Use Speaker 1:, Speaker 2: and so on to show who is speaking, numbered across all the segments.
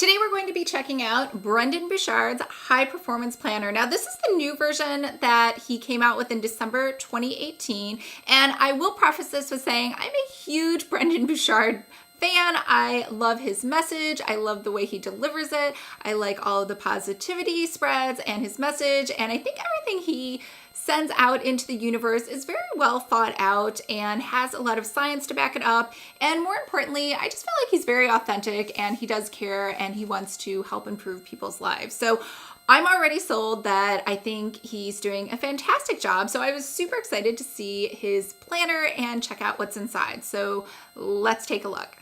Speaker 1: Today we're going to be checking out Brendon Buchard's High Performance Planner. Now this is the new version that he came out with in December 2018, and I will preface this with saying I'm a huge Brendon Buchard fan. I love his message. I love the way he delivers it. I like all of the positivity spreads and his message, and I think everything he sends out into the universe is very well thought out and has a lot of science to back it up. And more importantly, I just feel like he's very authentic and he does care and he wants to help improve people's lives. So I'm already sold that I think he's doing a fantastic job. So I was super excited to see his planner and check out what's inside. So let's take a look.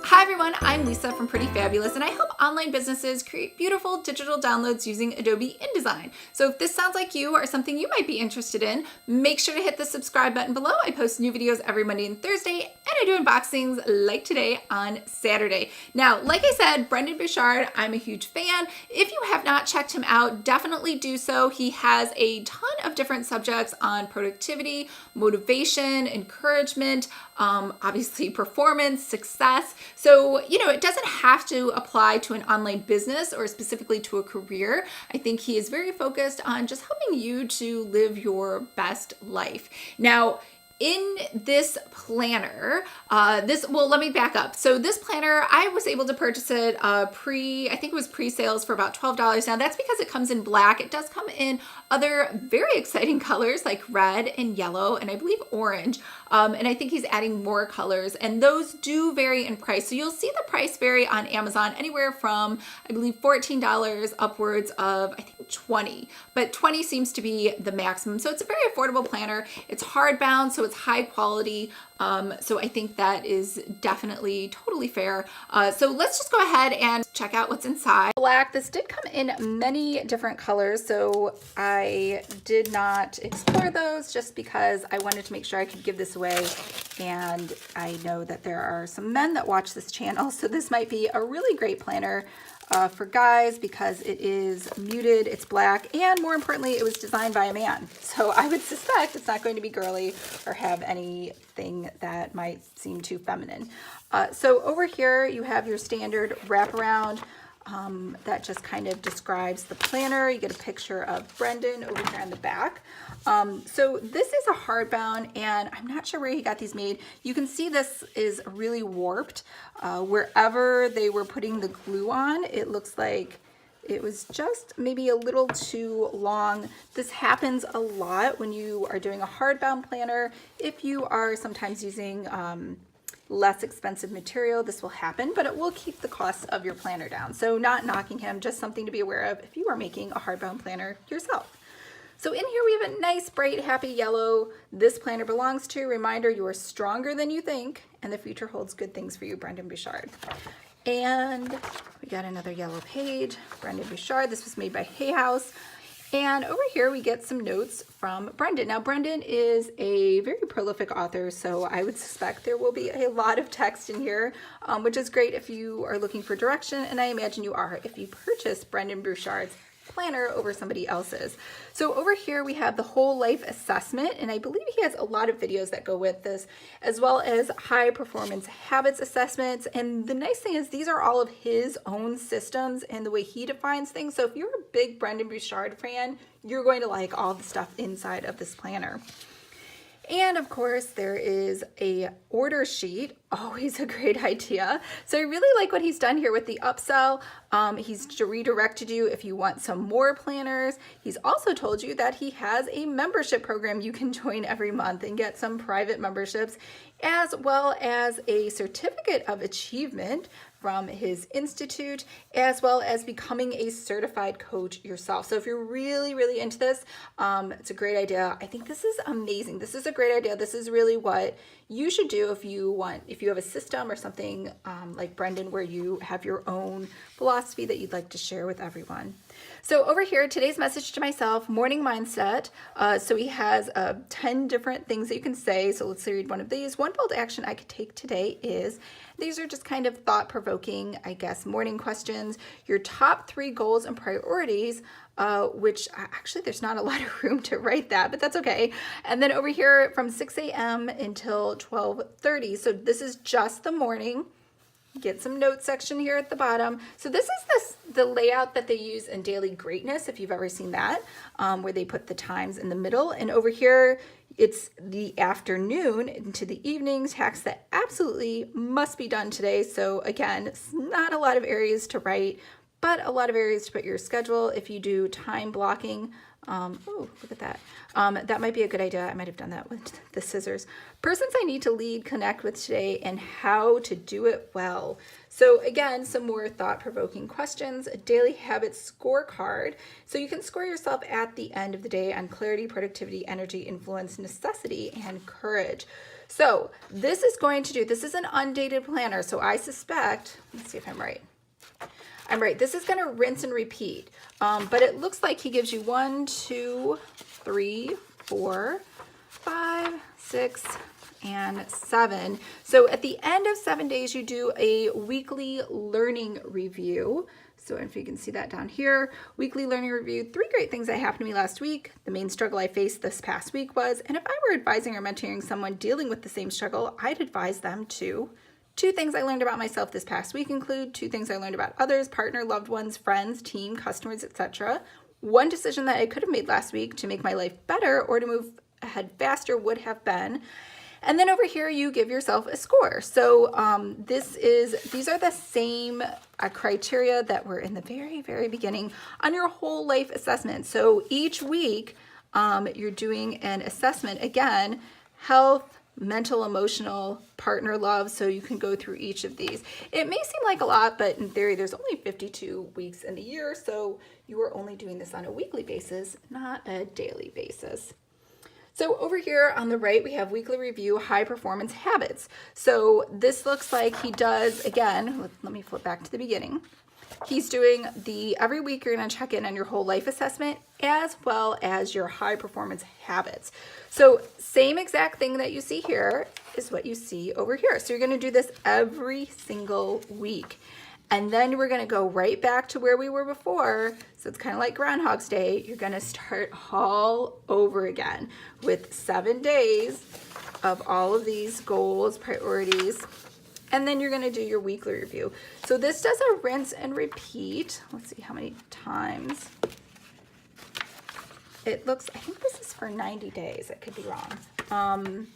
Speaker 1: Hi everyone, I'm Lisa from Pretty Fabulous, and I help online businesses create beautiful digital downloads using Adobe InDesign. So if this sounds like you or something you might be interested in, make sure to hit the subscribe button below. I post new videos every Monday and Thursday, and I do unboxings like today on Saturday. Now, like I said, Brendon Buchard, I'm a huge fan. If you have not checked him out, definitely do so. He has a ton of different subjects on productivity, motivation, encouragement, obviously performance, success. So, it doesn't have to apply to an online business or specifically to a career. I think he is very focused on just helping you to live your best life. Now, in this planner, let me back up. So this planner, I was able to purchase it I think it was pre-sales for about $12. Now that's because it comes in black. It does come in other very exciting colors like red and yellow, and I believe orange. And I think he's adding more colors, and those do vary in price. So you'll see the price vary on Amazon anywhere from, I believe, $14 upwards of, I think, $20. But $20 seems to be the maximum. So it's a very affordable planner. It's hardbound, so it's high quality. So I think that is definitely totally fair. So let's just go ahead and check out what's inside. Black, this did come in many different colors, so I did not explore those just because I wanted to make sure I could give this away. And I know that there are some men that watch this channel, so this might be a really great planner for guys because it is muted, it's black, and more importantly, it was designed by a man. So I would suspect it's not going to be girly or have anything that might seem too feminine. So over here, you have your standard wraparound that just kind of describes the planner. You get a picture of Brendon over here on the back. So this is a hardbound, and I'm not sure where he got these made. You can see this is really warped. Wherever they were putting the glue on, it looks like it was just maybe a little too long. This happens a lot when you are doing a hardbound planner. If you are sometimes using less expensive material, this will happen, but it will keep the cost of your planner down. So not knocking him, just something to be aware of if you are making a hardbound planner yourself. So in here we have a nice, bright, happy yellow. This planner belongs to. Reminder, you are stronger than you think, and the future holds good things for you, Brendon Buchard. And we got another yellow page, Brendon Buchard. This was made by Hay House. And over here we get some notes from Brendon. Now Brendon is a very prolific author, so I would suspect there will be a lot of text in here, which is great if you are looking for direction, and I imagine you are if you purchase Brendon Buchard's planner over somebody else's. So over here we have the whole life assessment, and I believe he has a lot of videos that go with this, as well as high performance habits assessments. And the nice thing is these are all of his own systems and the way he defines things. So if you're a big Brendon Buchard fan, you're going to like all the stuff inside of this planner. And of course, there is a order sheet, always a great idea. So I really like what he's done here with the upsell. He's redirected you if you want some more planners. He's also told you that he has a membership program you can join every month and get some private memberships, as well as a certificate of achievement from his institute, as well as becoming a certified coach yourself. So if you're really, really into this, it's a great idea. I think this is amazing. This is a great idea. This is really what you should do if you have a system or something like Brendon, where you have your own philosophy that you'd like to share with everyone. So over here, today's message to myself, morning mindset. So he has 10 different things that you can say. So let's read one of these. One bold action I could take today is, these are just kind of thought-provoking, I guess, morning questions. Your top 3 goals and priorities, which actually there's not a lot of room to write that, but that's okay. And then over here from 6 a.m. until 12:30. So this is just the morning. Get some notes section here at the bottom. So this is the layout that they use in Daily Greatness, if you've ever seen that, where they put the times in the middle. And over here, it's the afternoon into the evening tasks that absolutely must be done today. So again, it's not a lot of areas to write, but a lot of areas to put your schedule. If you do time blocking, oh, look at that. That might be a good idea. I might have done that with the scissors. Persons I need to lead, connect with today, and how to do it well. So again, some more thought-provoking questions, a daily habits scorecard. So you can score yourself at the end of the day on clarity, productivity, energy, influence, necessity, and courage. So this is an undated planner. So I suspect, let's see if I'm right. I'm right. This is going to rinse and repeat, but it looks like he gives you 1, 2, 3, 4, 5, 6, and 7. So at the end of 7 days, you do a weekly learning review. So if you can see that down here, weekly learning review, 3 great things that happened to me last week. The main struggle I faced this past week was, and if I were advising or mentoring someone dealing with the same struggle, I'd advise them to. 2 things I learned about myself this past week include 2 things I learned about others, partner, loved ones, friends, team, customers, etc. 1 decision that I could have made last week to make my life better or to move ahead faster would have been. And then over here, you give yourself a score. So these are the same criteria that were in the very, very beginning on your whole life assessment. So each week, you're doing an assessment, again, health, mental, emotional, partner, love, so you can go through each of these. It may seem like a lot, but in theory, there's only 52 weeks in the year, so you are only doing this on a weekly basis, not a daily basis. So over here on the right, we have weekly review, high performance habits. So this looks like he does, again, let me flip back to the beginning. He's doing every week you're going to check in on your whole life assessment as well as your high performance habits. So same exact thing that you see here is what you see over here. So you're going to do this every single week. And then we're going to go right back to where we were before. So it's kind of like Groundhog's Day. You're going to start all over again with 7 days of all of these goals, priorities. And then you're going to do your weekly review. So this does a rinse and repeat. Let's see how many times. It looks, I think this is for 90 days. I could be wrong.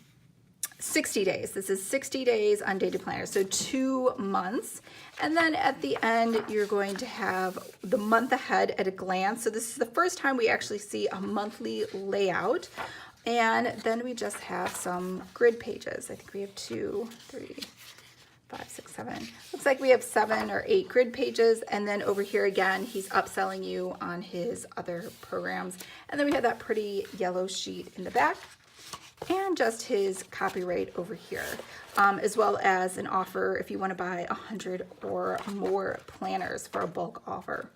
Speaker 1: 60 days. This is 60 days undated planner. So 2 months. And then at the end, you're going to have the month ahead at a glance. So this is the first time we actually see a monthly layout. And then we just have some grid pages. I think we have 2, 3, 5, 6, 7. Looks like we have 7 or 8 grid pages. And then over here again, he's upselling you on his other programs. And then we have that pretty yellow sheet in the back and just his copyright over here, as well as an offer if you want to buy 100 or more planners for a bulk offer.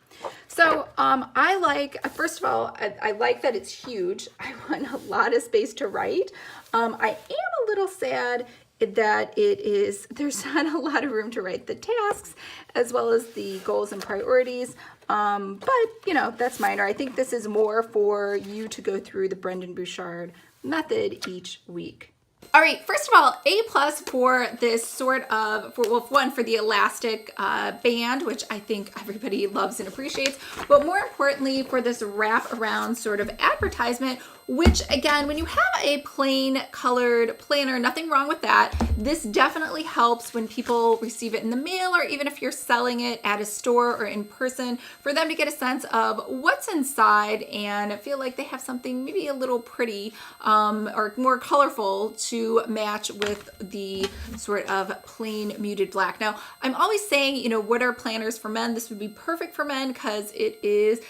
Speaker 1: So I like, first of all, I like that it's huge. I want a lot of space to write. I am a little sad that there's not a lot of room to write the tasks as well as the goals and priorities. But you know, that's minor. I think this is more for you to go through the Brendon Buchard method each week. All right, first of all, A+ for this sort of, for the elastic band, which I think everybody loves and appreciates, but more importantly for this wrap around sort of advertisement, which again, when you have a plain colored planner, nothing wrong with that. This definitely helps when people receive it in the mail or even if you're selling it at a store or in person for them to get a sense of what's inside and feel like they have something maybe a little pretty or more colorful to match with the sort of plain muted black. Now, I'm always saying, you know, what are planners for men? This would be perfect for men because it is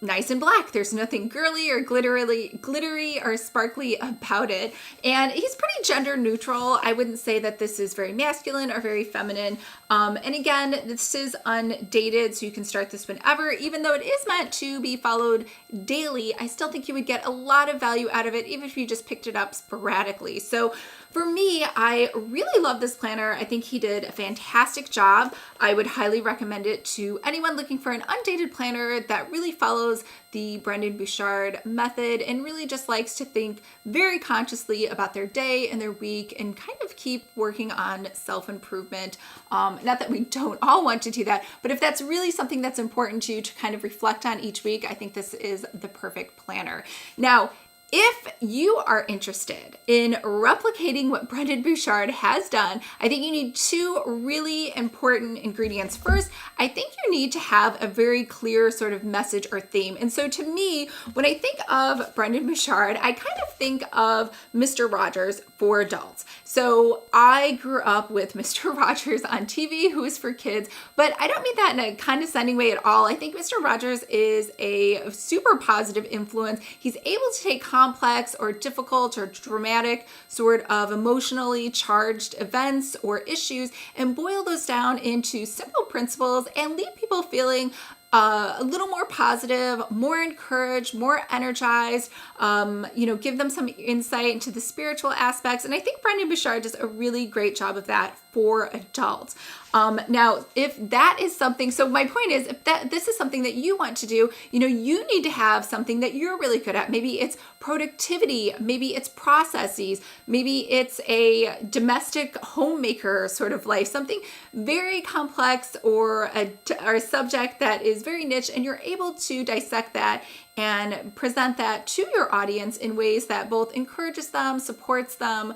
Speaker 1: nice and black. There's nothing girly or glittery or sparkly about it. And he's pretty gender neutral. I wouldn't say that this is very masculine or very feminine. And again, this is undated, so you can start this whenever. Even though it is meant to be followed daily, I still think you would get a lot of value out of it, even if you just picked it up sporadically. So for me, I really love this planner. I think he did a fantastic job. I would highly recommend it to anyone looking for an undated planner that really follows the Brendon Buchard method and really just likes to think very consciously about their day and their week and kind of keep working on self-improvement. Not that we don't all want to do that, but if that's really something that's important to you to kind of reflect on each week, I think this is the perfect planner. Now, if you are interested in replicating what Brendon Buchard has done, I think you need two really important ingredients. First, I think you need to have a very clear sort of message or theme. And so to me, when I think of Brendon Buchard, I kind of think of Mr. Rogers for adults. So I grew up with Mr. Rogers on TV, who is for kids, but I don't mean that in a condescending way at all. I think Mr. Rogers is a super positive influence. He's able to take complex or difficult or dramatic sort of emotionally charged events or issues and boil those down into simple principles and leave people feeling a little more positive, more encouraged, more energized, give them some insight into the spiritual aspects. And I think Brendon Buchard does a really great job of that for adults. Now, if that is something, so my point is, if this is something that you want to do, you need to have something that you're really good at. Maybe it's productivity, maybe it's processes, maybe it's a domestic homemaker sort of life, something very complex or a subject that is very niche, and you're able to dissect that and present that to your audience in ways that both encourages them, supports them,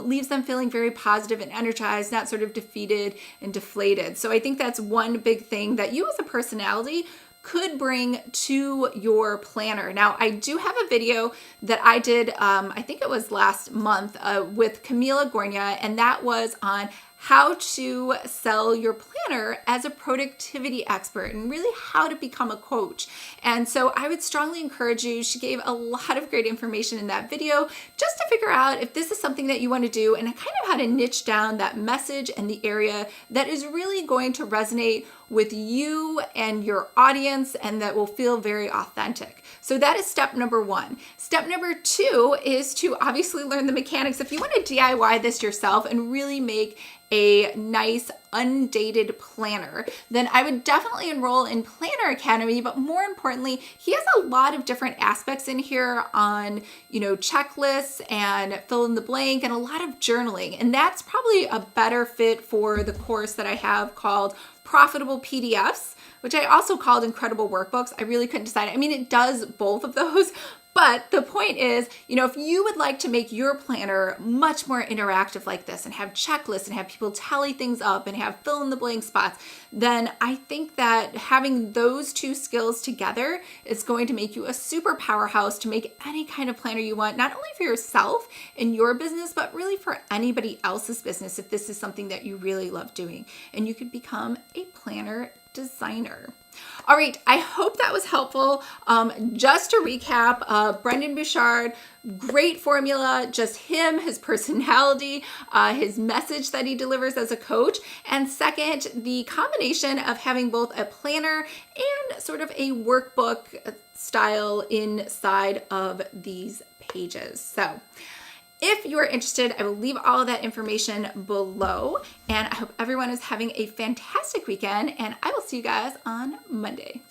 Speaker 1: leaves them feeling very positive and energized, not sort of defeated and deflated. So I think that's one big thing that you as a personality could bring to your planner. Now, I do have a video that I did, I think it was last month, with Camila Gornia, and that was on how to sell your planner as a productivity expert and really how to become a coach. And so I would strongly encourage you. She gave a lot of great information in that video just to figure out if this is something that you want to do and kind of how to niche down that message and the area that is really going to resonate with you and your audience and that will feel very authentic. So that is step number one. Step number two is to obviously learn the mechanics. If you want to DIY this yourself and really make a nice undated planner, then I would definitely enroll in Planner Academy. But more importantly, he has a lot of different aspects in here on, checklists and fill in the blank and a lot of journaling. And that's probably a better fit for the course that I have called Profitable PDFs, which I also called Incredible Workbooks. I really couldn't decide. I mean, it does both of those. But the point is, if you would like to make your planner much more interactive like this and have checklists and have people tally things up and have fill in the blank spots, then I think that having those two skills together is going to make you a super powerhouse to make any kind of planner you want, not only for yourself and your business, but really for anybody else's business if this is something that you really love doing. And you could become a planner designer. All right, I hope that was helpful. Just to recap, Brendon Buchard, great formula, just him, his personality, his message that he delivers as a coach. And second, the combination of having both a planner and sort of a workbook style inside of these pages. So if you're interested, I will leave all of that information below. And I hope everyone is having a fantastic weekend, and I will see you guys on Monday.